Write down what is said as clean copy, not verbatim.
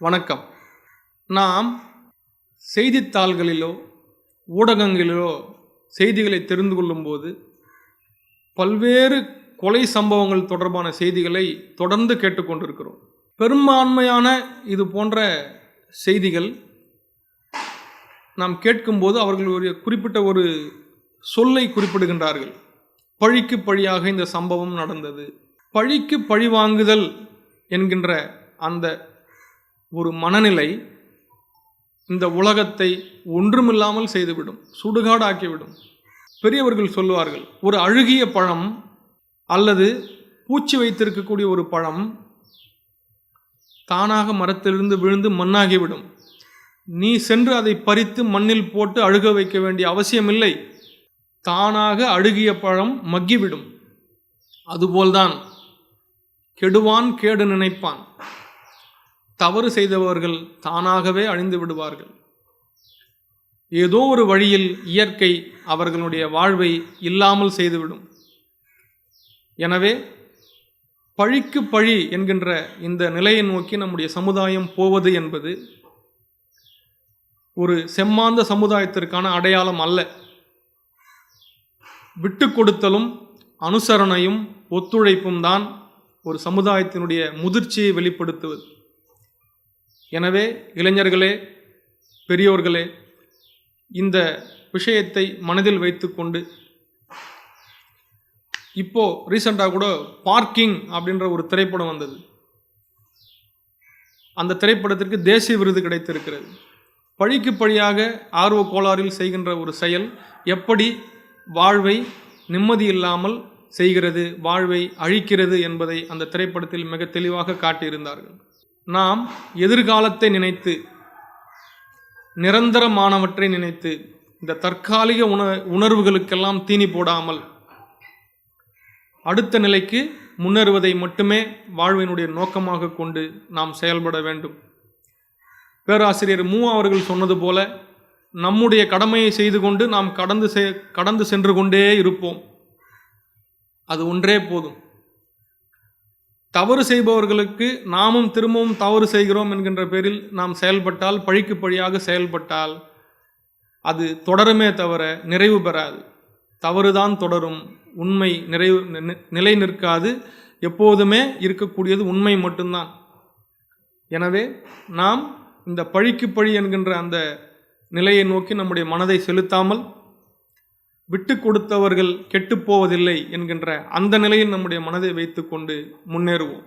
வணக்கம். நாம் செய்தித்தாள்களிலோ ஊடகங்களிலோ செய்திகளை தெரிந்து கொள்ளும்போது பல்வேறு கொலை சம்பவங்கள் தொடர்பான செய்திகளை தொடர்ந்து கேட்டுக்கொண்டிருக்கிறோம். பெரும்பான்மையான இது போன்ற செய்திகள் நாம் கேட்கும்போது அவர்கள் ஒரு குறிப்பிட்ட ஒரு சொல்லை குறிப்பிடுகின்றார்கள். பழிக்கு பழியாக இந்த சம்பவம் நடந்தது. பழிக்கு பழி வாங்குதல் என்கின்ற அந்த ஒரு மனநிலை இந்த உலகத்தை ஒன்றுமில்லாமல் செய்துவிடும், சுடுகாடாக்கிவிடும். பெரியவர்கள் சொல்லுவார்கள், ஒரு அழுகிய பழம் அல்லது பூச்சி வைத்திருக்கக்கூடிய ஒரு பழம் தானாக மரத்திலிருந்து விழுந்து மண்ணாகிவிடும். நீ சென்று அதை பறித்து மண்ணில் போட்டு அழுக வைக்க வேண்டிய அவசியமில்லை. தானாக அழுகிய பழம் மக்கிவிடும். அதுபோல்தான் கெடுவான் கேடு நினைப்பான். தவறு செய்தவர்கள் தானாகவே அழிந்து விடுவார்கள். ஏதோ ஒரு வழியில் இயற்கை அவர்களுடைய வாழ்வை இல்லாமல் செய்துவிடும். எனவே பழிக்கு பழி என்கின்ற இந்த நிலையை நோக்கி நம்முடைய சமுதாயம் போவது என்பது ஒரு செம்மாந்த சமுதாயத்திற்கான அடையாளம் அல்ல. விட்டு கொடுத்தலும் அனுசரணையும் ஒத்துழைப்பும் தான் ஒரு சமுதாயத்தினுடைய முதிர்ச்சியை வெளிப்படுத்துவது. எனவே இளைஞர்களே, பெரியோர்களே, இந்த விஷயத்தை மனதில் வைத்துக்கொண்டு, இப்போ ரீசெண்டாக கூட பார்க்கிங் அப்படின்ற ஒரு திரைப்படம் வந்தது. அந்த திரைப்படத்திற்கு தேசிய விருது கிடைத்திருக்கிறது. பழிக்கு பழியாக ஆர்வ கோளாறில் செய்கின்ற ஒரு செயல் எப்படி வாழ்வை நிம்மதி இல்லாமல் செய்கிறது, வாழ்வை அழிக்கிறது என்பதை அந்த திரைப்படத்தில் மிக தெளிவாக காட்டியிருந்தார்கள். நாம் எதிர்காலத்தை நினைத்து, நிரந்தரமானவற்றை நினைத்து, இந்த தற்காலிக உணர்வுகளுக்கெல்லாம் தீனி போடாமல் அடுத்த நிலைக்கு முன்னேறுவதை மட்டுமே வாழ்வினுடைய நோக்கமாக கொண்டு நாம் செயல்பட வேண்டும். பேராசிரியர் மூ அவர்கள் சொன்னது போல, நம்முடைய கடமையை செய்து கொண்டு நாம் கடந்து சென்று கொண்டே இருப்போம். அது ஒன்றே போதும். தவறு செய்பவர்களுக்கு நாமும் திரும்பவும் தவறு செய்கிறோம் என்கின்ற பேரில் நாம் செயல்பட்டால், பழிக்கு பழியாக செயல்பட்டால் அது தொடருமே தவிர நிறைவு பெறாது. தவறுதான் தொடரும், உண்மை நிலை நிற்காது. எப்போதுமே இருக்கக்கூடியது உண்மை மட்டும்தான். எனவே நாம் இந்த பழிக்கு பழி என்கின்ற அந்த நிலையை நோக்கி நம்முடைய மனதை செலுத்தாமல், விட்டு கொடுத்தவர்கள் கெட்டுப்போவதில்லை என்கின்ற அந்த நிலையில் நம்முடைய மனதை வைத்துக்கொண்டு முன்னேறுவோம்.